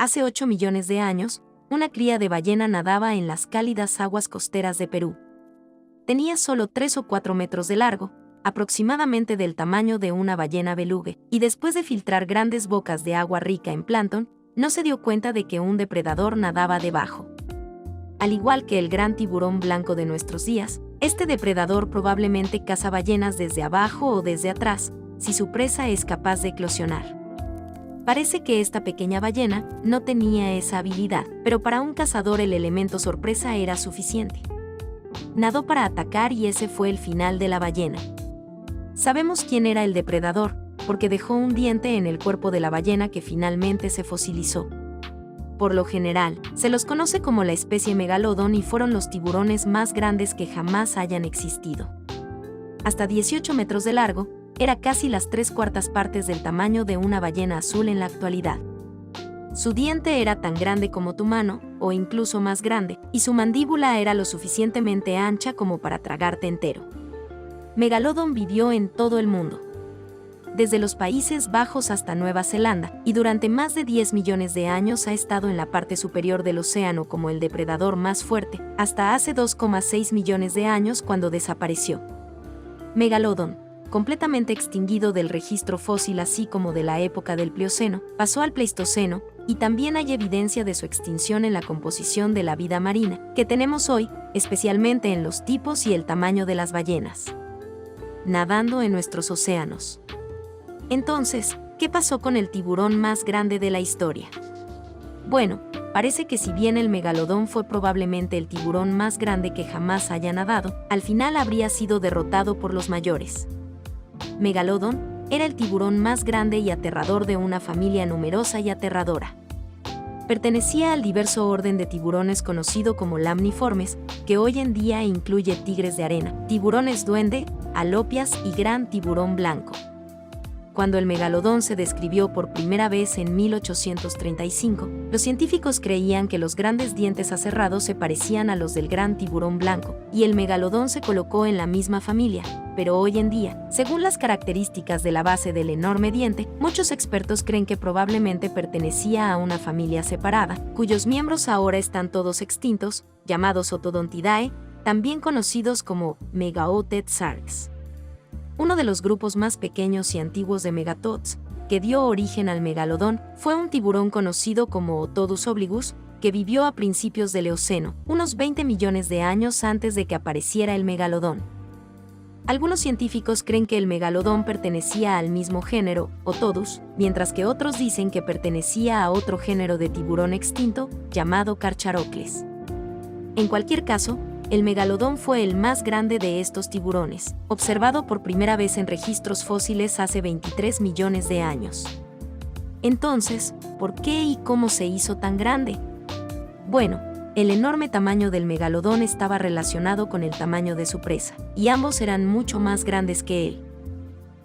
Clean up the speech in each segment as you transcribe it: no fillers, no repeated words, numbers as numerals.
Hace 8 millones de años, una cría de ballena nadaba en las cálidas aguas costeras de Perú. Tenía solo 3 o 4 metros de largo, aproximadamente del tamaño de una ballena belugue, y después de filtrar grandes bocas de agua rica en plancton, no se dio cuenta de que un depredador nadaba debajo. Al igual que el gran tiburón blanco de nuestros días, este depredador probablemente caza ballenas desde abajo o desde atrás, si su presa es capaz de eclosionar. Parece que esta pequeña ballena no tenía esa habilidad, pero para un cazador el elemento sorpresa era suficiente. Nadó para atacar y ese fue el final de la ballena. Sabemos quién era el depredador, porque dejó un diente en el cuerpo de la ballena que finalmente se fosilizó. Por lo general, se los conoce como la especie Megalodon y fueron los tiburones más grandes que jamás hayan existido. Hasta 18 metros de largo, era casi las 3/4 partes del tamaño de una ballena azul en la actualidad. Su diente era tan grande como tu mano, o incluso más grande, y su mandíbula era lo suficientemente ancha como para tragarte entero. Megalodon vivió en todo el mundo, desde los Países Bajos hasta Nueva Zelanda, y durante más de 10 millones de años ha estado en la parte superior del océano como el depredador más fuerte, hasta hace 2,6 millones de años cuando desapareció. Megalodon, completamente extinguido del registro fósil así como de la época del Plioceno, pasó al Pleistoceno, y también hay evidencia de su extinción en la composición de la vida marina que tenemos hoy, especialmente en los tipos y el tamaño de las ballenas nadando en nuestros océanos. Entonces, ¿qué pasó con el tiburón más grande de la historia? Bueno, parece que si bien el megalodón fue probablemente el tiburón más grande que jamás haya nadado, al final habría sido derrotado por los mayores. Megalodon era el tiburón más grande y aterrador de una familia numerosa y aterradora. Pertenecía al diverso orden de tiburones conocido como lamniformes, que hoy en día incluye tigres de arena, tiburones duende, alopias y gran tiburón blanco. Cuando el megalodón se describió por primera vez en 1835, los científicos creían que los grandes dientes aserrados se parecían a los del gran tiburón blanco, y el megalodón se colocó en la misma familia. Pero hoy en día, según las características de la base del enorme diente, muchos expertos creen que probablemente pertenecía a una familia separada, cuyos miembros ahora están todos extintos, llamados Otodontidae, también conocidos como Megaotetsarx. Uno de los grupos más pequeños y antiguos de megatods, que dio origen al megalodón, fue un tiburón conocido como Otodus obligus, que vivió a principios del Eoceno, unos 20 millones de años antes de que apareciera el megalodón. Algunos científicos creen que el megalodón pertenecía al mismo género, Otodus, mientras que otros dicen que pertenecía a otro género de tiburón extinto, llamado Carcharoples. En cualquier caso, el megalodón fue el más grande de estos tiburones, observado por primera vez en registros fósiles hace 23 millones de años. Entonces, ¿por qué y cómo se hizo tan grande? Bueno, el enorme tamaño del megalodón estaba relacionado con el tamaño de su presa, y ambos eran mucho más grandes que él.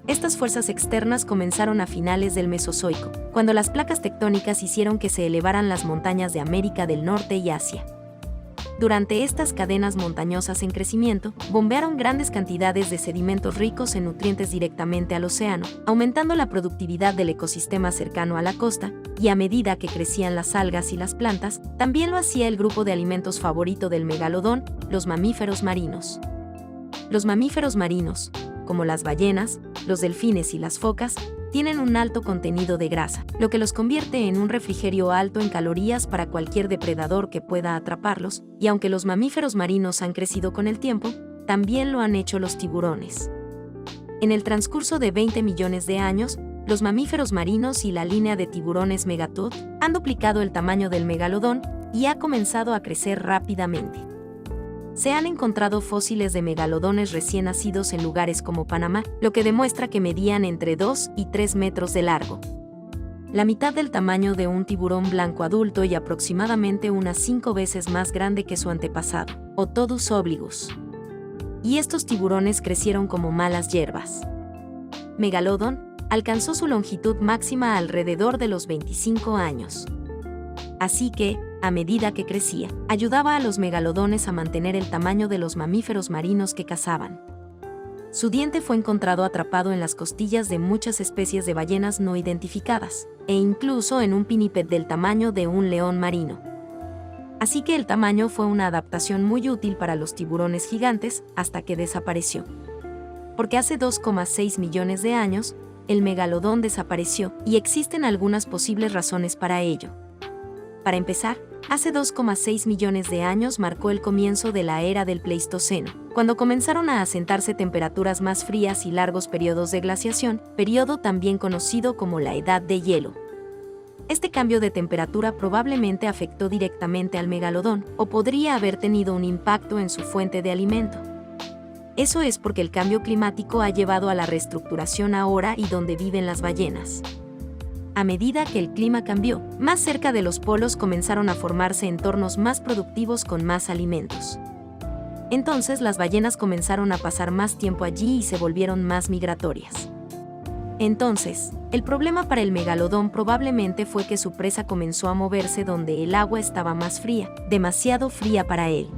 Estas fuerzas externas comenzaron a finales del Mesozoico, cuando las placas tectónicas hicieron que se elevaran las montañas de América del Norte y Asia. Durante estas cadenas montañosas en crecimiento, bombearon grandes cantidades de sedimentos ricos en nutrientes directamente al océano, aumentando la productividad del ecosistema cercano a la costa, y a medida que crecían las algas y las plantas, también lo hacía el grupo de alimentos favorito del megalodón, los mamíferos marinos. Los mamíferos marinos, como las ballenas, los delfines y las focas, tienen un alto contenido de grasa, lo que los convierte en un refrigerio alto en calorías para cualquier depredador que pueda atraparlos, y aunque los mamíferos marinos han crecido con el tiempo, también lo han hecho los tiburones. En el transcurso de 20 millones de años, los mamíferos marinos y la línea de tiburones megatod han duplicado el tamaño del megalodón y ha comenzado a crecer rápidamente. Se han encontrado fósiles de megalodones recién nacidos en lugares como Panamá, lo que demuestra que medían entre 2 y 3 metros de largo. La mitad del tamaño de un tiburón blanco adulto y aproximadamente unas 5 veces más grande que su antepasado, Otodus obligus. Y estos tiburones crecieron como malas hierbas. Megalodon alcanzó su longitud máxima alrededor de los 25 años. Así que, a medida que crecía, ayudaba a los megalodones a mantener el tamaño de los mamíferos marinos que cazaban. Su diente fue encontrado atrapado en las costillas de muchas especies de ballenas no identificadas, e incluso en un pinniped del tamaño de un león marino. Así que el tamaño fue una adaptación muy útil para los tiburones gigantes hasta que desapareció. Porque hace 2,6 millones de años, el megalodón desapareció, y existen algunas posibles razones para ello. Para empezar, hace 2,6 millones de años marcó el comienzo de la era del Pleistoceno, cuando comenzaron a asentarse temperaturas más frías y largos periodos de glaciación, periodo también conocido como la Edad de Hielo. Este cambio de temperatura probablemente afectó directamente al megalodón, o podría haber tenido un impacto en su fuente de alimento. Eso es porque el cambio climático ha llevado a la reestructuración ahora y donde viven las ballenas. A medida que el clima cambió, más cerca de los polos comenzaron a formarse entornos más productivos con más alimentos. Entonces las ballenas comenzaron a pasar más tiempo allí y se volvieron más migratorias. Entonces, el problema para el megalodón probablemente fue que su presa comenzó a moverse donde el agua estaba más fría, demasiado fría para él.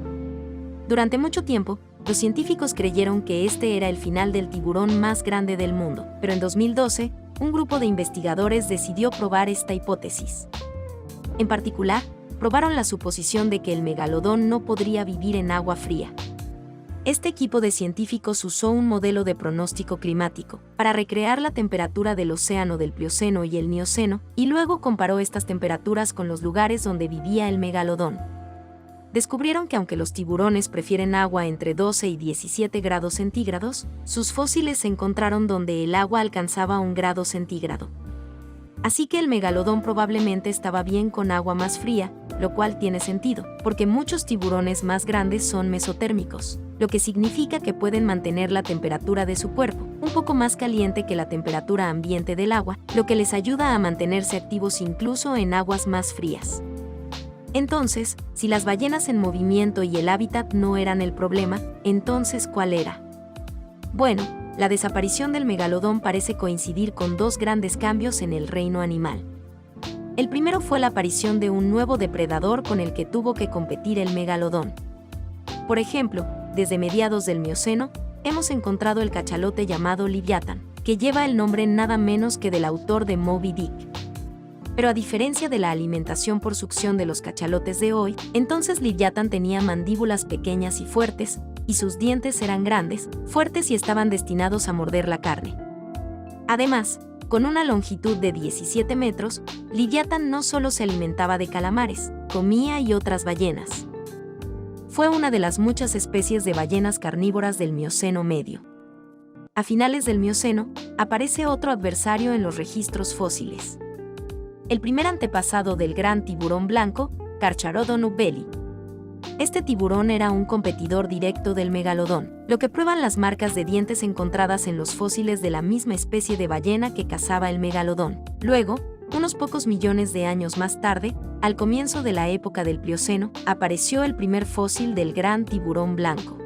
Durante mucho tiempo, los científicos creyeron que este era el final del tiburón más grande del mundo, pero en 2012, un grupo de investigadores decidió probar esta hipótesis. En particular, probaron la suposición de que el megalodón no podría vivir en agua fría. Este equipo de científicos usó un modelo de pronóstico climático para recrear la temperatura del océano del Plioceno y el Mioceno, y luego comparó estas temperaturas con los lugares donde vivía el megalodón. Descubrieron que aunque los tiburones prefieren agua entre 12 y 17 grados centígrados, sus fósiles se encontraron donde el agua alcanzaba 1 grado centígrado. Así que el megalodón probablemente estaba bien con agua más fría, lo cual tiene sentido, porque muchos tiburones más grandes son mesotérmicos, lo que significa que pueden mantener la temperatura de su cuerpo un poco más caliente que la temperatura ambiente del agua, lo que les ayuda a mantenerse activos incluso en aguas más frías. Entonces, si las ballenas en movimiento y el hábitat no eran el problema, entonces ¿cuál era? Bueno, la desaparición del megalodón parece coincidir con dos grandes cambios en el reino animal. El primero fue la aparición de un nuevo depredador con el que tuvo que competir el megalodón. Por ejemplo, desde mediados del Mioceno, hemos encontrado el cachalote llamado Liviatán, que lleva el nombre nada menos que del autor de Moby Dick. Pero a diferencia de la alimentación por succión de los cachalotes de hoy, entonces Liviatán tenía mandíbulas pequeñas y fuertes, y sus dientes eran grandes, fuertes y estaban destinados a morder la carne. Además, con una longitud de 17 metros, Liviatán no solo se alimentaba de calamares, comía y otras ballenas. Fue una de las muchas especies de ballenas carnívoras del Mioceno medio. A finales del Mioceno, aparece otro adversario en los registros fósiles. El primer antepasado del gran tiburón blanco, Carcharodon ubeli. Este tiburón era un competidor directo del megalodón, lo que prueban las marcas de dientes encontradas en los fósiles de la misma especie de ballena que cazaba el megalodón. Luego, unos pocos millones de años más tarde, al comienzo de la época del Plioceno, apareció el primer fósil del gran tiburón blanco.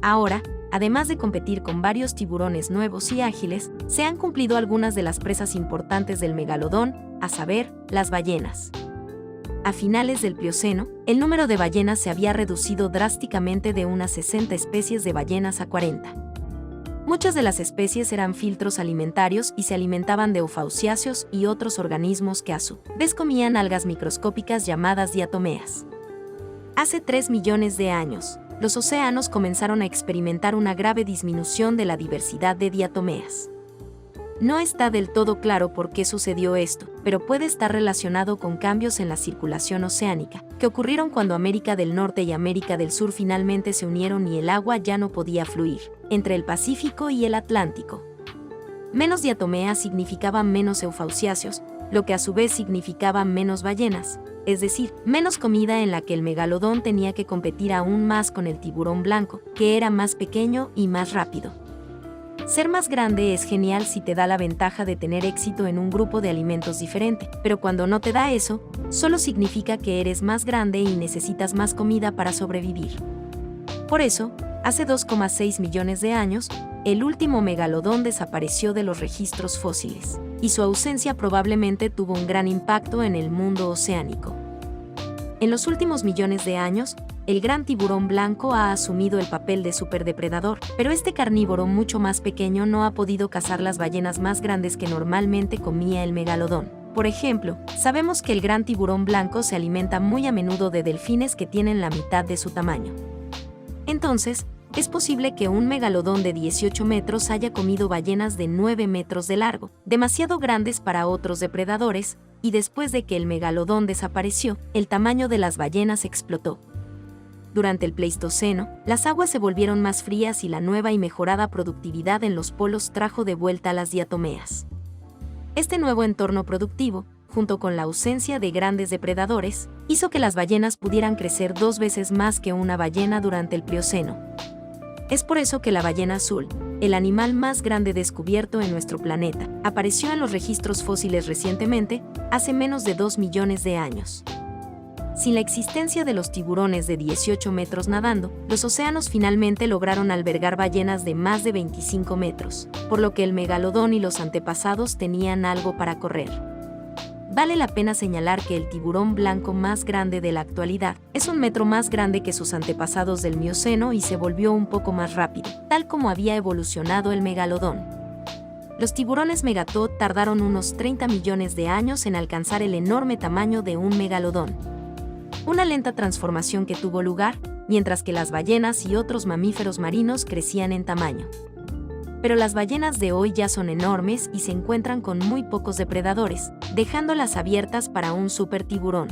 Ahora, además de competir con varios tiburones nuevos y ágiles, se han cumplido algunas de las presas importantes del megalodón, a saber, las ballenas. A finales del Plioceno, el número de ballenas se había reducido drásticamente de unas 60 especies de ballenas a 40. Muchas de las especies eran filtros alimentarios y se alimentaban de eufausiáceos y otros organismos que a su vez comían algas microscópicas llamadas diatomeas. Hace 3 millones de años, los océanos comenzaron a experimentar una grave disminución de la diversidad de diatomeas. No está del todo claro por qué sucedió esto, pero puede estar relacionado con cambios en la circulación oceánica, que ocurrieron cuando América del Norte y América del Sur finalmente se unieron y el agua ya no podía fluir entre el Pacífico y el Atlántico. Menos diatomeas significaba menos eufausiáceos, lo que a su vez significaba menos ballenas, es decir, menos comida en la que el megalodón tenía que competir aún más con el tiburón blanco, que era más pequeño y más rápido. Ser más grande es genial si te da la ventaja de tener éxito en un grupo de alimentos diferente, pero cuando no te da eso, solo significa que eres más grande y necesitas más comida para sobrevivir. Por eso, hace 2,6 millones de años, el último megalodón desapareció de los registros fósiles, y su ausencia probablemente tuvo un gran impacto en el mundo oceánico. En los últimos millones de años, el gran tiburón blanco ha asumido el papel de superdepredador, pero este carnívoro mucho más pequeño no ha podido cazar las ballenas más grandes que normalmente comía el megalodón. Por ejemplo, sabemos que el gran tiburón blanco se alimenta muy a menudo de delfines que tienen la mitad de su tamaño. Entonces, es posible que un megalodón de 18 metros haya comido ballenas de 9 metros de largo, demasiado grandes para otros depredadores, y después de que el megalodón desapareció, el tamaño de las ballenas explotó. Durante el Pleistoceno, las aguas se volvieron más frías y la nueva y mejorada productividad en los polos trajo de vuelta a las diatomeas. Este nuevo entorno productivo, junto con la ausencia de grandes depredadores, hizo que las ballenas pudieran crecer 2 veces más que una ballena durante el Plioceno. Es por eso que la ballena azul, el animal más grande descubierto en nuestro planeta, apareció en los registros fósiles recientemente, hace menos de 2 millones de años. Sin la existencia de los tiburones de 18 metros nadando, los océanos finalmente lograron albergar ballenas de más de 25 metros, por lo que el megalodón y los antepasados tenían algo para correr. Vale la pena señalar que el tiburón blanco más grande de la actualidad es 1 metro más grande que sus antepasados del Mioceno y se volvió un poco más rápido, tal como había evolucionado el megalodón. Los tiburones megatod tardaron unos 30 millones de años en alcanzar el enorme tamaño de un megalodón. Una lenta transformación que tuvo lugar, mientras que las ballenas y otros mamíferos marinos crecían en tamaño. Pero las ballenas de hoy ya son enormes y se encuentran con muy pocos depredadores, dejándolas abiertas para un supertiburón.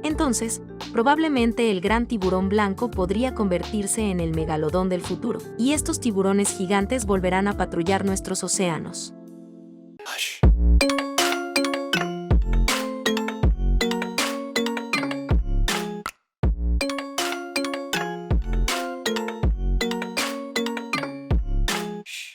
Entonces, probablemente el gran tiburón blanco podría convertirse en el megalodón del futuro, y estos tiburones gigantes volverán a patrullar nuestros océanos.